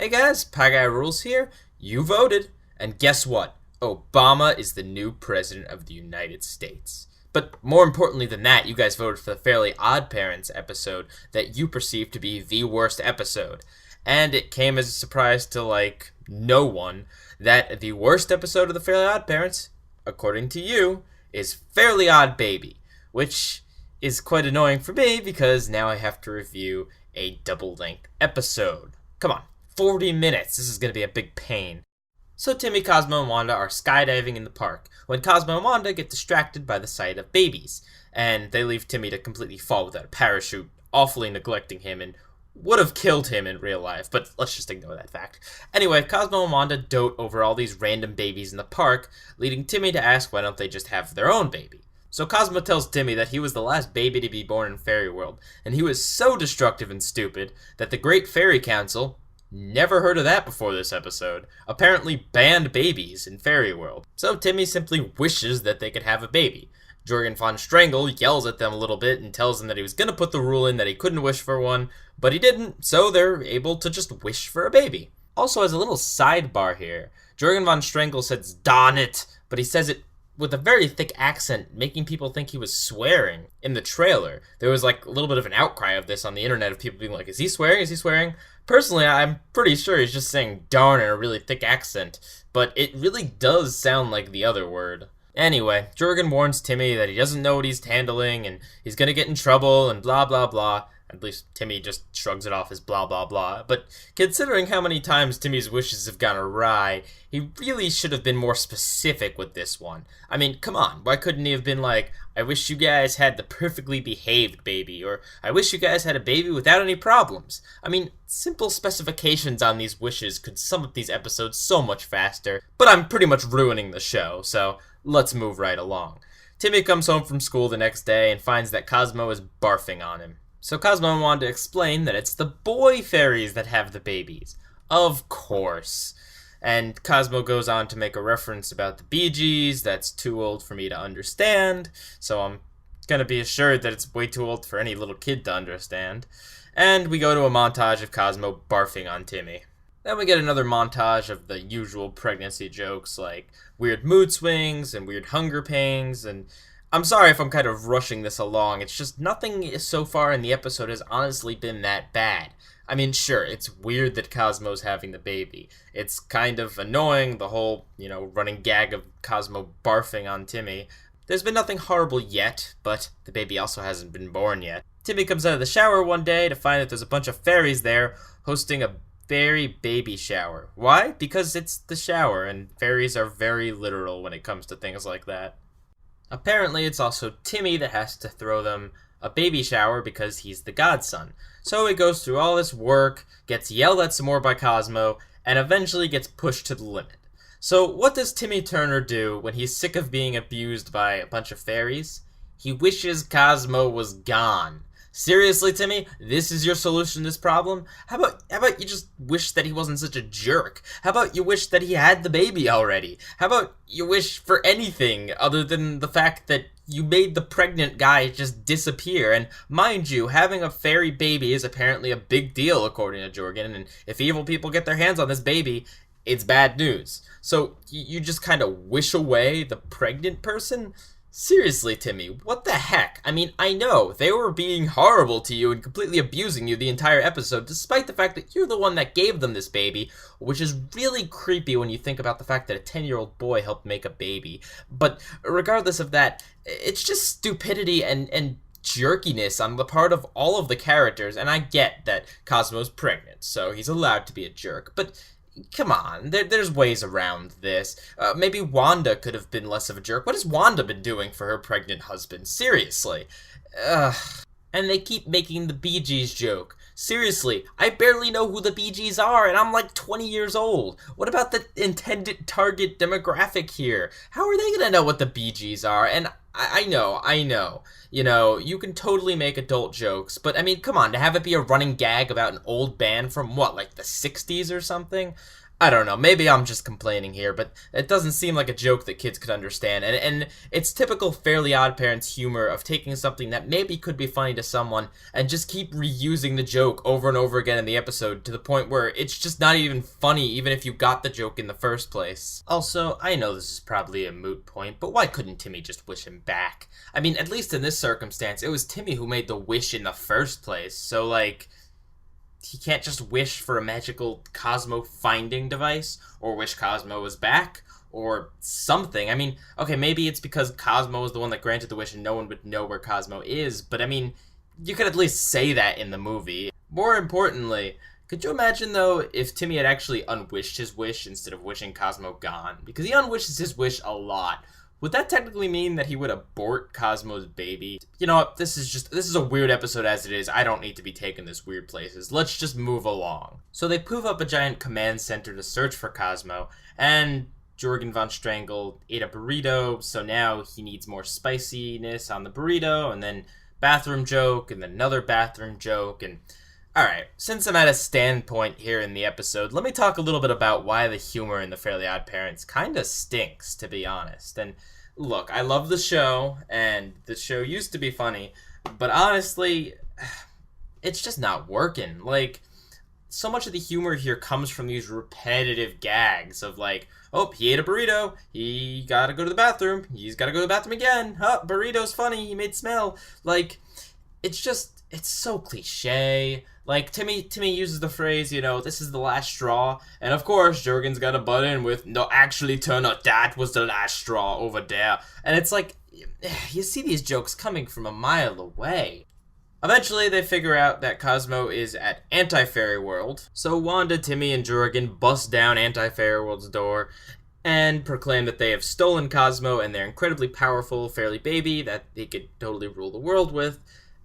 Hey guys, Pie Guy Rules here. You voted, and guess what? Obama is the new president of the United States. But more importantly than that, you guys voted for the Fairly Odd Parents episode that you perceived to be the worst episode. And it came as a surprise to, no one that the worst episode of the Fairly Odd Parents, according to you, is Fairly Odd Baby, which is quite annoying for me because now I have to review a double-length episode. Come on. 40 minutes. This is going to be a big pain. So Timmy, Cosmo, and Wanda are skydiving in the park when Cosmo and Wanda get distracted by the sight of babies, and they leave Timmy to completely fall without a parachute, awfully neglecting him and would have killed him in real life, but let's just ignore that fact. Anyway, Cosmo and Wanda dote over all these random babies in the park, leading Timmy to ask why don't they just have their own baby. So Cosmo tells Timmy that he was the last baby to be born in Fairy World, and he was so destructive and stupid that the Great Fairy Council, never heard of that before this episode, apparently banned babies in Fairy World. So Timmy simply wishes that they could have a baby. Jorgen von Strangle yells at them a little bit and tells them that he was going to put the rule in that he couldn't wish for one, but he didn't, so they're able to just wish for a baby. Also, as a little sidebar here, Jorgen von Strangle says "darn it," but he says it with a very thick accent, making people think he was swearing. In the trailer, there was a little bit of an outcry of this on the internet of people being like, is he swearing? Is he swearing? Personally, I'm pretty sure he's just saying darn in a really thick accent, but it really does sound like the other word. Anyway, Jorgen warns Timmy that he doesn't know what he's handling and he's gonna get in trouble and blah blah blah. At least Timmy just shrugs it off as blah blah blah. But considering how many times Timmy's wishes have gone awry, he really should have been more specific with this one. I mean, come on, why couldn't he have been like, I wish you guys had the perfectly behaved baby, or I wish you guys had a baby without any problems. I mean, simple specifications on these wishes could sum up these episodes so much faster, but I'm pretty much ruining the show, so let's move right along. Timmy comes home from school the next day and finds that Cosmo is barfing on him. So Cosmo and Wanda explain that it's the boy fairies that have the babies. Of course. And Cosmo goes on to make a reference about the Bee Gees that's too old for me to understand, so I'm gonna be assured that it's way too old for any little kid to understand. And we go to a montage of Cosmo barfing on Timmy. Then we get another montage of the usual pregnancy jokes like weird mood swings and weird hunger pangs, and I'm sorry if I'm kind of rushing this along, it's just nothing so far in the episode has honestly been that bad. I mean, sure, it's weird that Cosmo's having the baby. It's kind of annoying, the whole, running gag of Cosmo barfing on Timmy. There's been nothing horrible yet, but the baby also hasn't been born yet. Timmy comes out of the shower one day to find that there's a bunch of fairies there hosting a fairy baby shower. Why? Because it's the shower, and fairies are very literal when it comes to things like that. Apparently, it's also Timmy that has to throw them a baby shower because he's the godson. So he goes through all this work, gets yelled at some more by Cosmo, and eventually gets pushed to the limit. So what does Timmy Turner do when he's sick of being abused by a bunch of fairies? He wishes Cosmo was gone. Seriously, Timmy? This is your solution to this problem? How about you just wish that he wasn't such a jerk? How about you wish that he had the baby already? How about you wish for anything other than the fact that you made the pregnant guy just disappear? And mind you, having a fairy baby is apparently a big deal according to Jorgen, and if evil people get their hands on this baby, it's bad news. So you just kind of wish away the pregnant person? Seriously, Timmy, what the heck? I mean, I know, they were being horrible to you and completely abusing you the entire episode, despite the fact that you're the one that gave them this baby, which is really creepy when you think about the fact that a 10-year-old boy helped make a baby. But regardless of that, it's just stupidity and jerkiness on the part of all of the characters, and I get that Cosmo's pregnant, so he's allowed to be a jerk, but come on, there's ways around this. Maybe Wanda could have been less of a jerk. What has Wanda been doing for her pregnant husband? Seriously. Ugh. And they keep making the Bee Gees joke. Seriously, I barely know who the Bee Gees are, and I'm like 20 years old. What about the intended target demographic here? How are they gonna know what the Bee Gees are? And I know. You can totally make adult jokes, but I mean, come on, to have it be a running gag about an old band from what, like the 60s or something? I don't know, maybe I'm just complaining here, but it doesn't seem like a joke that kids could understand, and it's typical Fairly Odd Parents humor of taking something that maybe could be funny to someone and just keep reusing the joke over and over again in the episode to the point where it's just not even funny even if you got the joke in the first place. Also, I know this is probably a moot point, but why couldn't Timmy just wish him back? I mean, at least in this circumstance, it was Timmy who made the wish in the first place, so like, he can't just wish for a magical Cosmo finding device, or wish Cosmo was back, or something. I mean, okay, maybe it's because Cosmo was the one that granted the wish and no one would know where Cosmo is, but I mean, you could at least say that in the movie. More importantly, could you imagine, though, if Timmy had actually unwished his wish instead of wishing Cosmo gone? Because he unwishes his wish a lot. Would that technically mean that he would abort Cosmo's baby? You know what, this is a weird episode as it is. I don't need to be taking this weird places. Let's just move along. So they poof up a giant command center to search for Cosmo, and Jurgen von Strangle ate a burrito, so now he needs more spiciness on the burrito, and then bathroom joke, and then another bathroom joke, and... Alright, since I'm at a standpoint here in the episode, let me talk a little bit about why the humor in The Fairly Odd Parents kinda stinks, to be honest. And look, I love the show, and the show used to be funny, but honestly, it's just not working. Like, so much of the humor here comes from these repetitive gags of like, oh, he ate a burrito, he gotta go to the bathroom, he's gotta go to the bathroom again, oh, burrito's funny, he made smell. Like, it's so cliche. Like, Timmy uses the phrase, you know, this is the last straw. And of course, Jurgen's got to butt in with, no, actually, Turner, that was the last straw over there. And it's like, you see these jokes coming from a mile away. Eventually, they figure out that Cosmo is at Anti-Fairy World. So Wanda, Timmy, and Jurgen bust down Anti-Fairy World's door and proclaim that they have stolen Cosmo and their incredibly powerful fairy baby that they could totally rule the world with.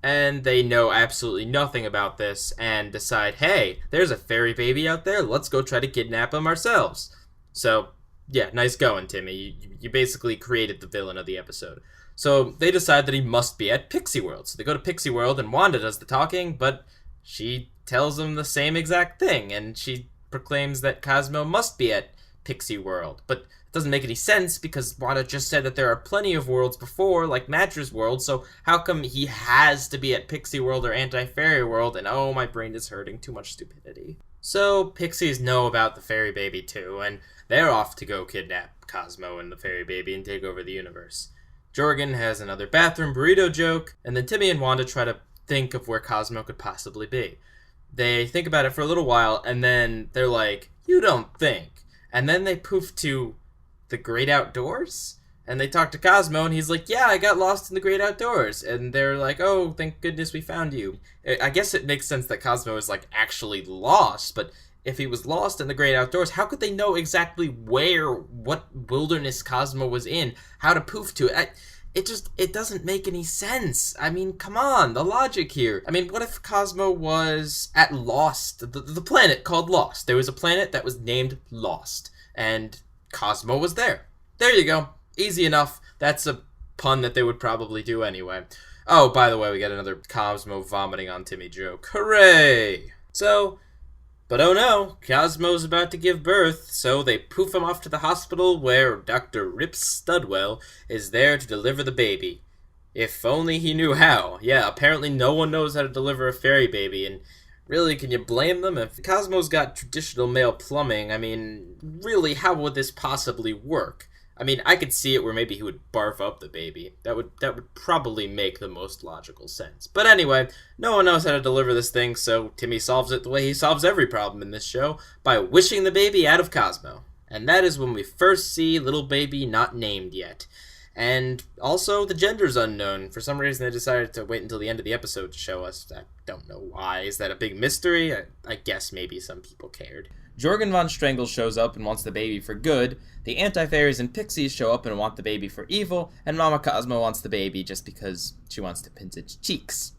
And they know absolutely nothing about this and decide, hey, there's a fairy baby out there, let's go try to kidnap him ourselves. So, yeah, nice going, Timmy. You basically created the villain of the episode. So they decide that he must be at Pixie World. So they go to Pixie World and Wanda does the talking, but she tells them the same exact thing, and she proclaims that Cosmo must be at Pixie World. But it doesn't make any sense because Wanda just said that there are plenty of worlds before, like Mattress World, so how come he has to be at Pixie World or Anti-Fairy World? And oh, my brain is hurting, too much stupidity. So Pixies know about the fairy baby too, and they're off to go kidnap Cosmo and the fairy baby and take over the universe. Jurgen has another bathroom burrito joke, and then Timmy and Wanda try to think of where Cosmo could possibly be. They think about it for a little while, and then they're like, you don't think. And then they poof to the great outdoors, and they talk to Cosmo, and he's like, yeah, I got lost in the great outdoors. And they're like, oh, thank goodness we found you. I guess it makes sense that Cosmo is like actually lost, but if he was lost in the great outdoors, how could they know exactly what wilderness Cosmo was in, how to poof to it? It doesn't make any sense. I mean, come on, the logic here. I mean, what if Cosmo was at Lost, the planet called Lost? There was a planet that was named Lost, and Cosmo was there. There you go. Easy enough. That's a pun that they would probably do anyway. Oh, by the way, we got another Cosmo vomiting on Timmy joke. Hooray! So, but oh no, Cosmo's about to give birth, so they poof him off to the hospital where Dr. Rip Studwell is there to deliver the baby. If only he knew how. Yeah, apparently no one knows how to deliver a fairy baby, and really, can you blame them? If Cosmo's got traditional male plumbing, I mean, really, how would this possibly work? I mean, I could see it where maybe he would barf up the baby. That would probably make the most logical sense. But anyway, no one knows how to deliver this thing, so Timmy solves it the way he solves every problem in this show, by wishing the baby out of Cosmo. And that is when we first see little baby not named yet. And also, the gender's unknown. For some reason, they decided to wait until the end of the episode to show us. I don't know why. Is that a big mystery? I guess maybe some people cared. Jurgen von Strangle shows up and wants the baby for good. The Anti-Fairies and Pixies show up and want the baby for evil. And Mama Cosmo wants the baby just because she wants to pinch its cheeks.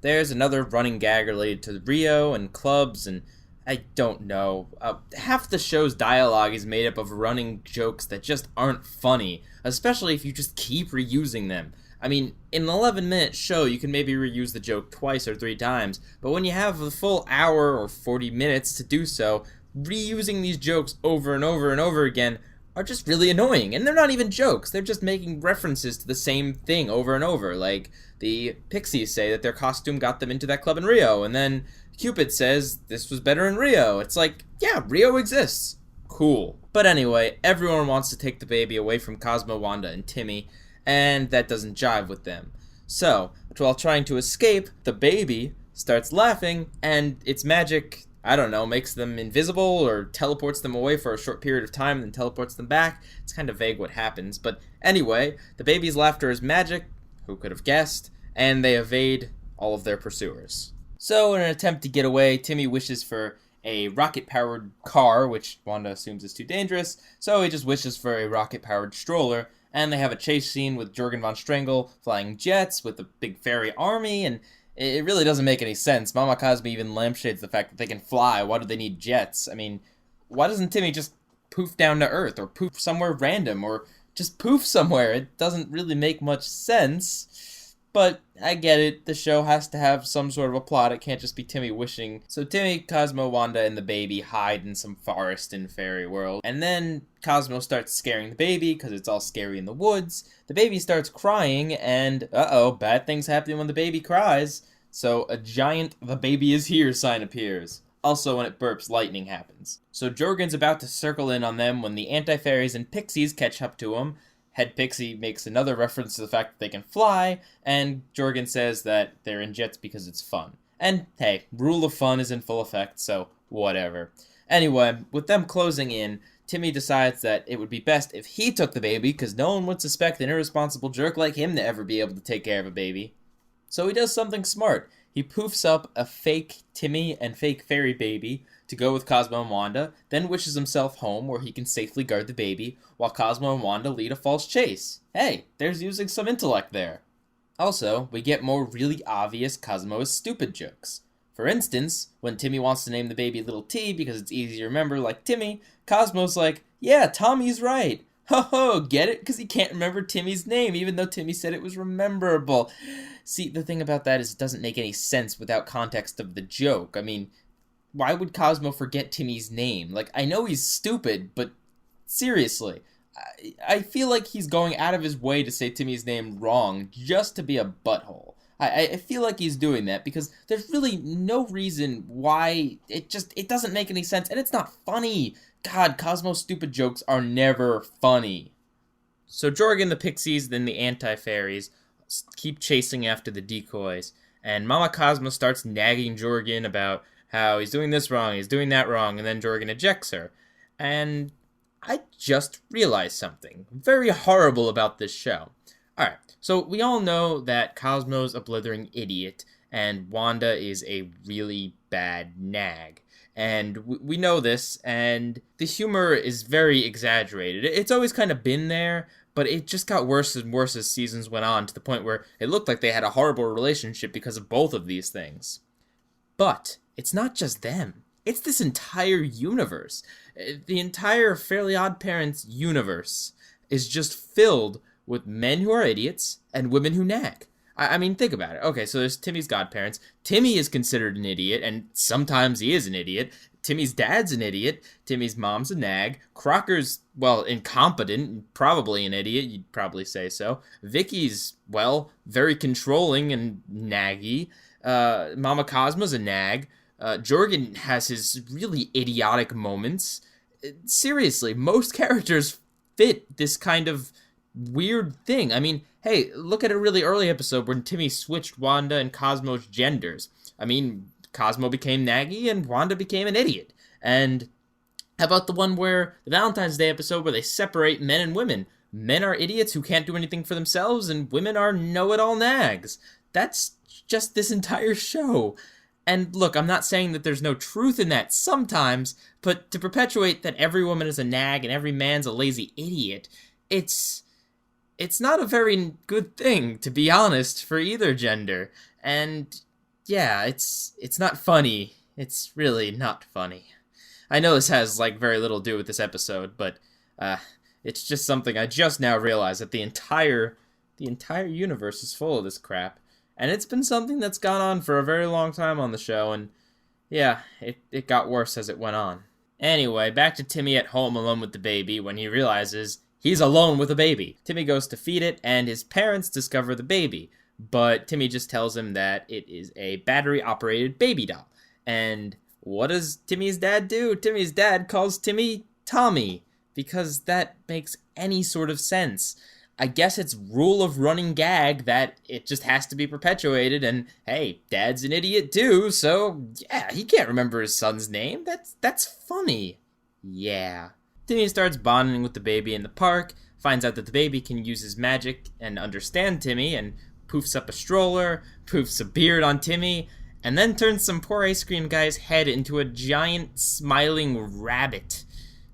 There's another running gag related to Rio and clubs and I don't know. Half the show's dialogue is made up of running jokes that just aren't funny, especially if you just keep reusing them. I mean, in an 11-minute show, you can maybe reuse the joke twice or 3 times, but when you have a full hour or 40 minutes to do so, reusing these jokes over and over and over again are just really annoying. And they're not even jokes. They're just making references to the same thing over and over. Like, the Pixies say that their costume got them into that club in Rio, and then Cupid says this was better in Rio. It's like, yeah, Rio exists. Cool. But anyway, everyone wants to take the baby away from Cosmo, Wanda, and Timmy, and that doesn't jive with them. So, while trying to escape, the baby starts laughing, and its magic, I don't know, makes them invisible or teleports them away for a short period of time and then teleports them back. It's kind of vague what happens, but anyway, the baby's laughter is magic, who could have guessed, and they evade all of their pursuers. So, in an attempt to get away, Timmy wishes for a rocket-powered car, which Wanda assumes is too dangerous, so he just wishes for a rocket-powered stroller, and they have a chase scene with Jurgen von Strangle flying jets with a big fairy army, and it really doesn't make any sense. Mama Cosme even lampshades the fact that they can fly. Why do they need jets? I mean, why doesn't Timmy just poof down to Earth, or poof somewhere random, or just poof somewhere? It doesn't really make much sense. But I get it, the show has to have some sort of a plot, it can't just be Timmy wishing. So Timmy, Cosmo, Wanda, and the baby hide in some forest in Fairy World. And then Cosmo starts scaring the baby, because it's all scary in the woods. The baby starts crying, and bad things happen when the baby cries. So a giant "the baby is here" sign appears. Also, when it burps, lightning happens. So Jorgen's about to circle in on them when the anti-fairies and pixies catch up to him. Head Pixie makes another reference to the fact that they can fly, and Jorgen says that they're in jets because it's fun. And hey, rule of fun is in full effect, so whatever. Anyway, with them closing in, Timmy decides that it would be best if he took the baby, because no one would suspect an irresponsible jerk like him to ever be able to take care of a baby. So he does something smart. He poofs up a fake Timmy and fake fairy baby to go with Cosmo and Wanda, then wishes himself home where he can safely guard the baby, while Cosmo and Wanda lead a false chase. Hey, there's using some intellect there. Also, we get more really obvious Cosmo is stupid jokes. For instance, when Timmy wants to name the baby Little T because it's easy to remember like Timmy, Cosmo's like, yeah, Tommy's right. Ho ho, get it? Because he can't remember Timmy's name, even though Timmy said it was rememberable. See, the thing about that is it doesn't make any sense without context of the joke. I mean, why would Cosmo forget Timmy's name? Like, I know he's stupid, but seriously, I feel like he's going out of his way to say Timmy's name wrong just to be a butthole. I feel like he's doing that because there's really no reason why. It doesn't make any sense, and it's not funny. God, Cosmo's stupid jokes are never funny. So Jorgen, the Pixies, then the Anti-Fairies keep chasing after the decoys, and Mama Cosmo starts nagging Jorgen about how he's doing this wrong, he's doing that wrong, and then Jorgen ejects her. And I just realized something very horrible about this show. Alright, so we all know that Cosmo's a blithering idiot, and Wanda is a really bad nag. And we know this, and the humor is very exaggerated. It's always kind of been there, but it just got worse and worse as seasons went on, to the point where it looked like they had a horrible relationship because of both of these things. But it's not just them. It's this entire universe. The entire Fairly Odd Parents universe is just filled with men who are idiots and women who nag. I mean, think about it. Okay, so there's Timmy's godparents. Timmy is considered an idiot, and sometimes he is an idiot. Timmy's dad's an idiot. Timmy's mom's a nag. Crocker's, well, incompetent, probably an idiot, you'd probably say so. Vicky's, well, very controlling and naggy. Mama Cosmo's a nag. Jorgen has his really idiotic moments. Seriously, most characters fit this kind of weird thing. I mean, hey, look at a really early episode when Timmy switched Wanda and Cosmo's genders. I mean, Cosmo became naggy and Wanda became an idiot. And how about the one where, the Valentine's Day episode where they separate men and women? Men are idiots who can't do anything for themselves, and women are know-it-all nags. That's just this entire show. And look, I'm not saying that there's no truth in that sometimes, but to perpetuate that every woman is a nag and every man's a lazy idiot, it's not a very good thing, to be honest, for either gender. And yeah, it's not funny. It's really not funny. I know this has, like, very little to do with this episode, but it's just something I just now realized, that the entire universe is full of this crap. And it's been something that's gone on for a very long time on the show, and yeah, it got worse as it went on. Anyway, back to Timmy at home alone with the baby when he realizes he's alone with a baby. Timmy goes to feed it, and his parents discover the baby. But Timmy just tells him that it is a battery-operated baby doll. And what does Timmy's dad do? Timmy's dad calls Timmy Tommy, because that makes any sort of sense. I guess it's rule of running gag that it just has to be perpetuated, and hey, Dad's an idiot too, so yeah, he can't remember his son's name. That's funny. Yeah. Timmy starts bonding with the baby in the park, finds out that the baby can use his magic and understand Timmy, and poofs up a stroller, poofs a beard on Timmy, and then turns some poor ice cream guy's head into a giant smiling rabbit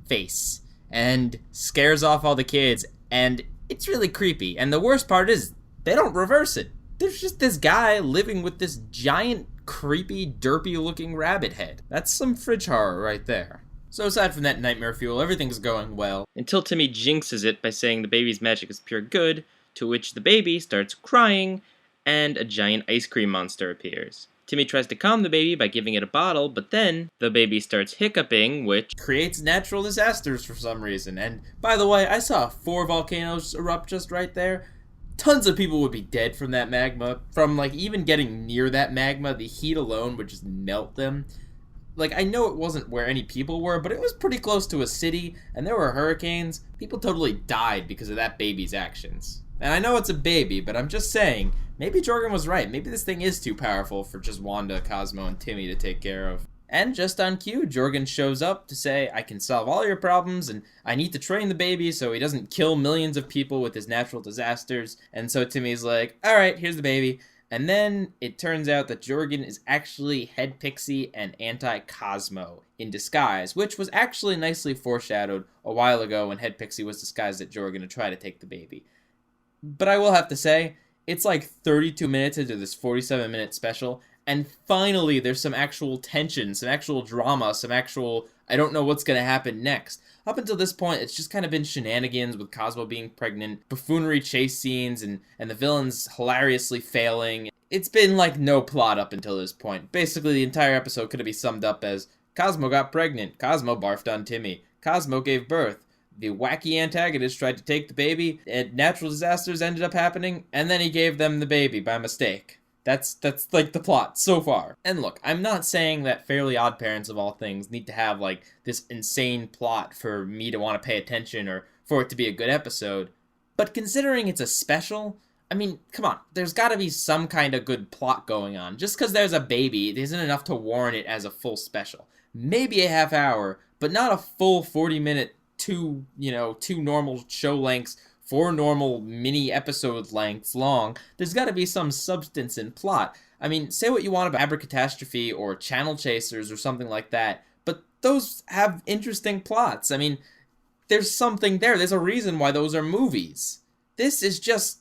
face, and scares off all the kids, and it's really creepy. And the worst part is, they don't reverse it. There's just this guy living with this giant, creepy, derpy-looking rabbit head. That's some fridge horror right there. So aside from that nightmare fuel, everything's going well. Until Timmy jinxes it by saying the baby's magic is pure good, to which the baby starts crying, and a giant ice cream monster appears. Timmy tries to calm the baby by giving it a bottle, but then the baby starts hiccuping, which creates natural disasters for some reason. And by the way, I saw 4 volcanoes erupt just right there. Tons of people would be dead from that magma. From like even getting near that magma, the heat alone would just melt them. Like, I know it wasn't where any people were, but it was pretty close to a city, and there were hurricanes. People totally died because of that baby's actions. And I know it's a baby, but I'm just saying, maybe Jorgen was right. Maybe this thing is too powerful for just Wanda, Cosmo, and Timmy to take care of. And just on cue, Jorgen shows up to say, I can solve all your problems, and I need to train the baby so he doesn't kill millions of people with his natural disasters. And so Timmy's like, alright, here's the baby. And then it turns out that Jorgen is actually Head Pixie and Anti-Cosmo in disguise, which was actually nicely foreshadowed a while ago when Head Pixie was disguised as Jorgen to try to take the baby. But I will have to say, it's like 32 minutes into this 47-minute special, and finally there's some actual tension, some actual drama, some actual, I don't know what's going to happen next. Up until this point, it's just kind of been shenanigans with Cosmo being pregnant, buffoonery chase scenes, and the villains hilariously failing. It's been like no plot up until this point. Basically, the entire episode could be summed up as, Cosmo got pregnant, Cosmo barfed on Timmy, Cosmo gave birth, the wacky antagonist tried to take the baby, and natural disasters ended up happening, and then he gave them the baby by mistake. That's like the plot so far. And look, I'm not saying that Fairly Odd Parents of all things need to have like this insane plot for me to want to pay attention or for it to be a good episode, but considering it's a special, I mean, come on, there's gotta be some kind of good plot going on. Just because there's a baby, it isn't enough to warrant it as a full special. Maybe a half hour, but not a full 40-minute two normal show lengths, 4 normal mini episode lengths long. There's got to be some substance in plot. I mean, say what you want about Abracatastrophe or Channel Chasers or something like that, but those have interesting plots. I mean, there's something there. There's a reason why those are movies. This is just,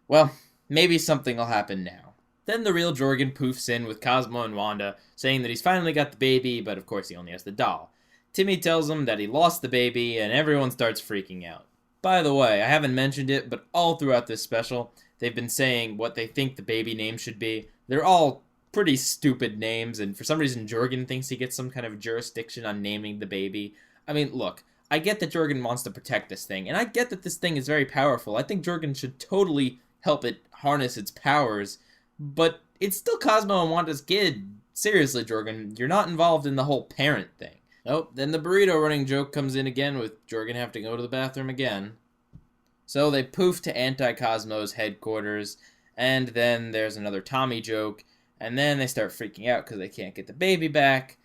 well, maybe something will happen now. Then the real Jorgen poofs in with Cosmo and Wanda, saying that he's finally got the baby, but of course he only has the doll. Timmy tells him that he lost the baby, and everyone starts freaking out. By the way, I haven't mentioned it, but all throughout this special, they've been saying what they think the baby name should be. They're all pretty stupid names, and for some reason Jorgen thinks he gets some kind of jurisdiction on naming the baby. I mean, look, I get that Jorgen wants to protect this thing, and I get that this thing is very powerful. I think Jorgen should totally help it harness its powers, but it's still Cosmo and Wanda's kid. Seriously, Jorgen, you're not involved in the whole parent thing. Oh, then the burrito running joke comes in again with Jorgen having to go to the bathroom again. So they poof to Anti-Cosmo's headquarters, and then there's another Tommy joke, and then they start freaking out because they can't get the baby back,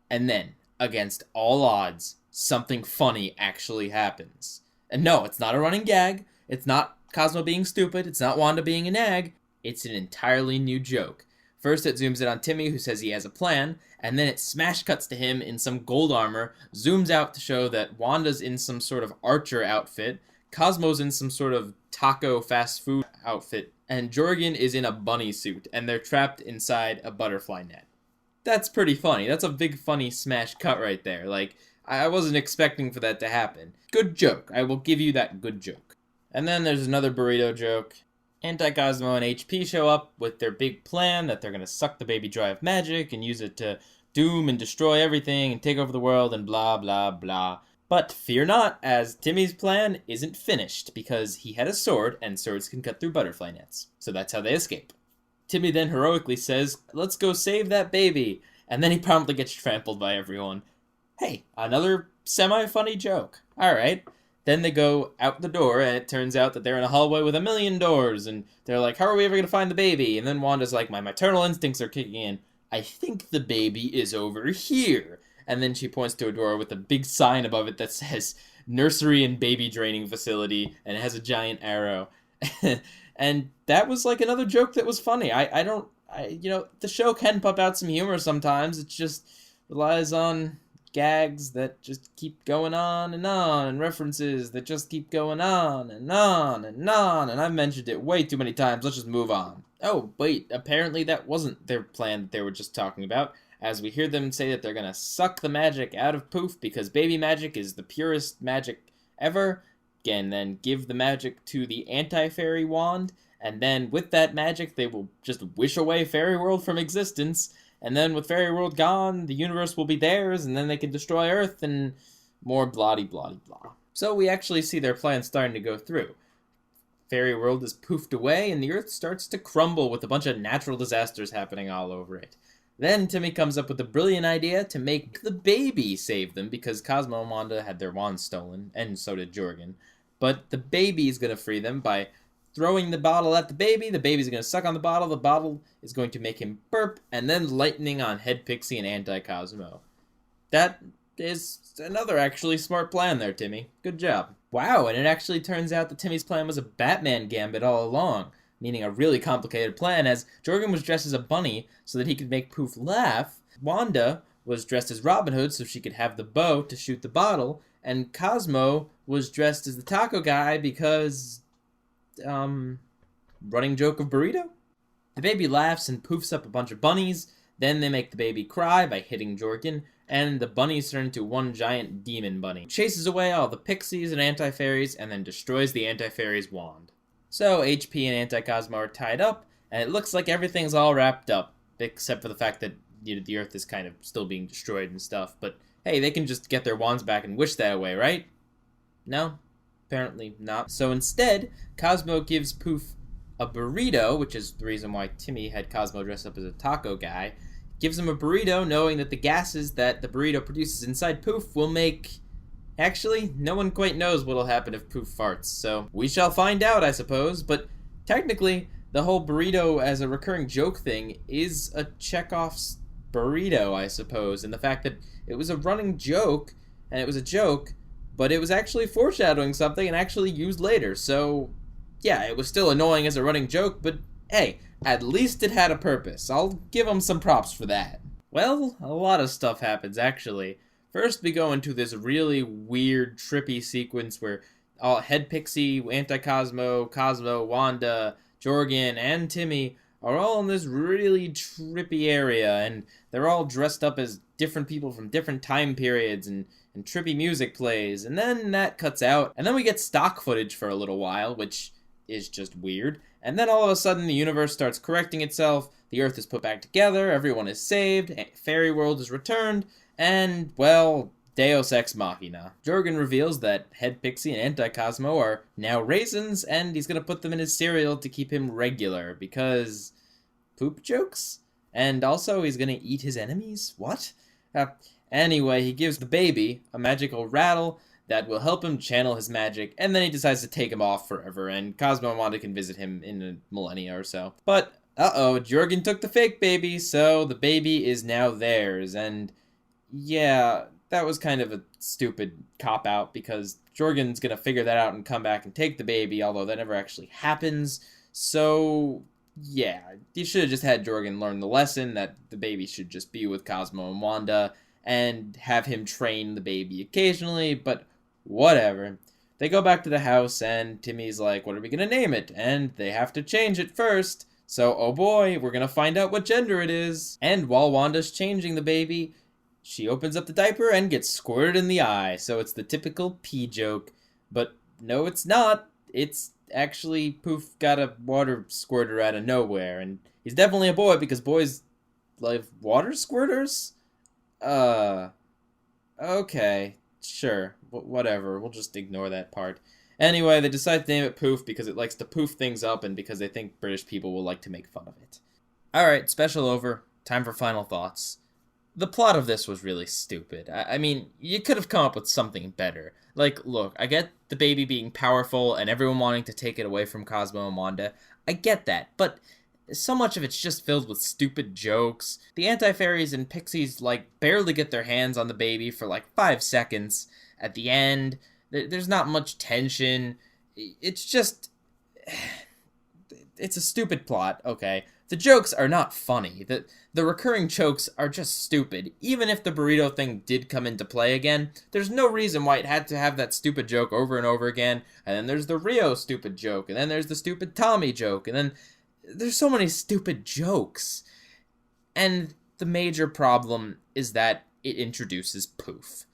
and then, against all odds, something funny actually happens. And no, it's not a running gag, it's not Cosmo being stupid, it's not Wanda being a nag, it's an entirely new joke. First, it zooms in on Timmy, who says he has a plan, and then it smash cuts to him in some gold armor, zooms out to show that Wanda's in some sort of archer outfit, Cosmo's in some sort of taco fast food outfit, and Jorgen is in a bunny suit, and they're trapped inside a butterfly net. That's pretty funny. That's a big funny smash cut right there. Like, I wasn't expecting for that to happen. Good joke. I will give you that good joke. And then there's another burrito joke. Anti-Cosmo and HP show up with their big plan that they're going to suck the baby dry of magic and use it to doom and destroy everything and take over the world and blah, blah, blah. But fear not, as Timmy's plan isn't finished, because he had a sword, and swords can cut through butterfly nets. So that's how they escape. Timmy then heroically says, "Let's go save that baby," and then he promptly gets trampled by everyone. Hey, another semi-funny joke. Alright. Then they go out the door, and it turns out that they're in a hallway with a million doors, and they're like, how are we ever going to find the baby? And then Wanda's like, my maternal instincts are kicking in. I think the baby is over here. And then she points to a door with a big sign above it that says nursery and baby draining facility, and it has a giant arrow. And that was like another joke that was funny. The show can pump out some humor sometimes. It just relies on gags that just keep going on, and references that just keep going on, and I've mentioned it way too many times. Let's just move on. Oh, wait, apparently that wasn't their plan that they were just talking about, as we hear them say that they're gonna suck the magic out of Poof because baby magic is the purest magic ever, and then give the magic to the anti-fairy wand, and then with that magic they will just wish away Fairy World from existence. And then with Fairy World gone, the universe will be theirs, and then they can destroy Earth, and more blah-de-blah-de-blah. So we actually see their plan starting to go through. Fairy World is poofed away, and the Earth starts to crumble with a bunch of natural disasters happening all over it. Then Timmy comes up with a brilliant idea to make the baby save them, because Cosmo and Wanda had their wands stolen, and so did Jorgen. But the baby is going to free them by throwing the bottle at the baby's going to suck on the bottle is going to make him burp, and then lightning on Head Pixie and Anti-Cosmo. That is another actually smart plan there, Timmy. Good job. Wow, and it actually turns out that Timmy's plan was a Batman gambit all along, meaning a really complicated plan, as Jorgen was dressed as a bunny so that he could make Poof laugh, Wanda was dressed as Robin Hood so she could have the bow to shoot the bottle, and Cosmo was dressed as the taco guy because running joke of burrito? The baby laughs and poofs up a bunch of bunnies, then they make the baby cry by hitting Jorgen, and the bunnies turn into one giant demon bunny. Chases away all the pixies and anti-fairies, and then destroys the anti-fairy's wand. So HP and Anti-Cosmo are tied up, and it looks like everything's all wrapped up, except for the fact that the Earth is kind of still being destroyed and stuff, but hey, they can just get their wands back and wish that away, right? No? Apparently not. So instead, Cosmo gives Poof a burrito, which is the reason why Timmy had Cosmo dressed up as a taco guy. Gives him a burrito, knowing that the gases that the burrito produces inside Poof will make... Actually, no one quite knows what'll happen if Poof farts, so we shall find out, I suppose. But technically, the whole burrito as a recurring joke thing is a Chekhov's burrito, I suppose, and the fact that it was a running joke, and it was a joke, but it was actually foreshadowing something and actually used later, so yeah, it was still annoying as a running joke, but hey, at least it had a purpose. I'll give them some props for that. Well, a lot of stuff happens, actually. First, we go into this really weird, trippy sequence where Head Pixie, Anti-Cosmo, Cosmo, Wanda, Jorgen, and Timmy are all in this really trippy area, and they're all dressed up as different people from different time periods, and trippy music plays, and then that cuts out, and then we get stock footage for a little while, which is just weird, and then all of a sudden the universe starts correcting itself, the Earth is put back together, everyone is saved, Fairy World is returned, and, well, Deus Ex Machina. Jorgen reveals that Head Pixie and Anti-Cosmo are now raisins, and he's gonna put them in his cereal to keep him regular, because... poop jokes? And also, he's gonna eat his enemies? What? Anyway, he gives the baby a magical rattle that will help him channel his magic, and then he decides to take him off forever, and Cosmo and Wanda can visit him in a millennia or so. But, Jorgen took the fake baby, so the baby is now theirs, and yeah, that was kind of a stupid cop-out, because Jorgen's gonna figure that out and come back and take the baby, although that never actually happens, so... yeah, you should have just had Jorgen learn the lesson that the baby should just be with Cosmo and Wanda, and have him train the baby occasionally, but whatever. They go back to the house, and Timmy's like, what are we gonna name it? And they have to change it first, so oh boy, we're gonna find out what gender it is. And while Wanda's changing the baby, she opens up the diaper and gets squirted in the eye, so it's the typical pee joke. But no, it's not. It's actually Poof got a water squirter out of nowhere, and he's definitely a boy because boys like water squirters? Uh, okay, sure, whatever. We'll just ignore that part. Anyway, they decide to name it Poof because it likes to poof things up and because they think British people will like to make fun of it. Alright, special over. Time for final thoughts. The plot of this was really stupid. I mean, you could have come up with something better. Like, look, I get the baby being powerful and everyone wanting to take it away from Cosmo and Wanda. I get that, but so much of it's just filled with stupid jokes. The anti-fairies and pixies, like, barely get their hands on the baby for, like, 5 seconds. At the end, there's not much tension. It's just... It's a stupid plot, okay? The jokes are not funny. The recurring jokes are just stupid. Even if the burrito thing did come into play again, there's no reason why it had to have that stupid joke over and over again. And then there's the Rio stupid joke, and then there's the stupid Tommy joke, and then there's so many stupid jokes. And the major problem is that it introduces Poof.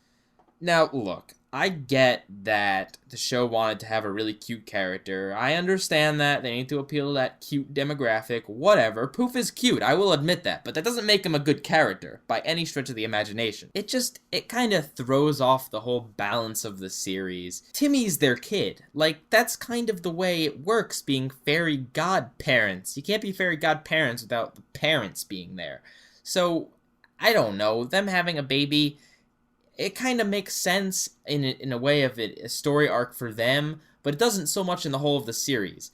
Now, look, I get that the show wanted to have a really cute character. I understand that. They need to appeal to that cute demographic. Whatever. Poof is cute, I will admit that. But that doesn't make him a good character, by any stretch of the imagination. It kind of throws off the whole balance of the series. Timmy's their kid. Like, that's kind of the way it works, being fairy godparents. You can't be fairy godparents without the parents being there. So, I don't know. Them having a baby... It kind of makes sense in a way of it, a story arc for them, but it doesn't so much in the whole of the series.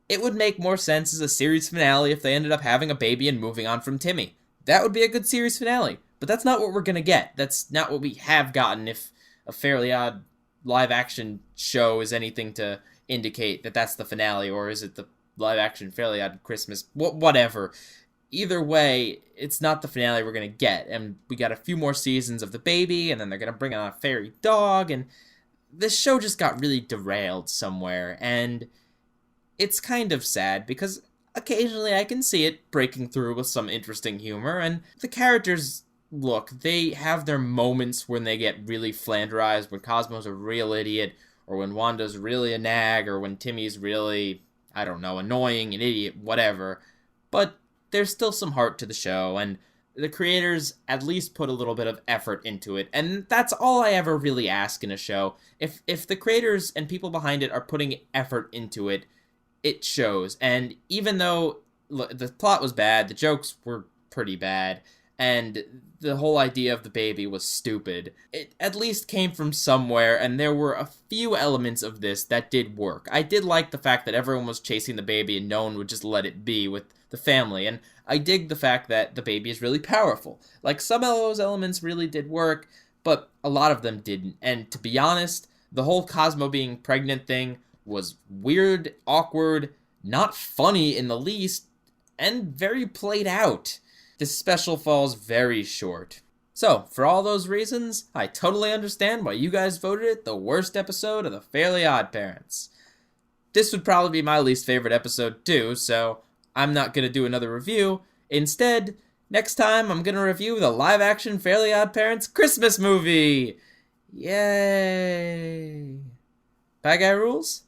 It would make more sense as a series finale if they ended up having a baby and moving on from Timmy. That would be a good series finale, but that's not what we're gonna get. That's not what we have gotten if a Fairly Odd live-action show is anything to indicate that that's the finale, or is it the live-action Fairly Odd Christmas, whatever. Either way, it's not the finale we're going to get, and we got a few more seasons of the baby, and then they're going to bring on a fairy dog, and this show just got really derailed somewhere, and it's kind of sad, because occasionally I can see it breaking through with some interesting humor, and the characters, look, they have their moments when they get really flanderized, when Cosmo's a real idiot, or when Wanda's really a nag, or when Timmy's really, I don't know, annoying, an idiot, whatever, but there's still some heart to the show, and the creators at least put a little bit of effort into it, and that's all I ever really ask in a show. If the creators and people behind it are putting effort into it, it shows. And even though the plot was bad, the jokes were pretty bad, and the whole idea of the baby was stupid, it at least came from somewhere, and there were a few elements of this that did work. I did like the fact that everyone was chasing the baby and no one would just let it be with the family, and I dig the fact that the baby is really powerful. Like, some of those elements really did work, but a lot of them didn't, and to be honest, the whole Cosmo being pregnant thing was weird, awkward, not funny in the least, and very played out. This special falls very short. So, for all those reasons, I totally understand why you guys voted it the worst episode of the Fairly Odd Parents. This would probably be my least favorite episode too, so I'm not going to do another review. Instead, next time I'm going to review the live-action Fairly Odd Parents Christmas movie! Yay! Bad Guy Rules?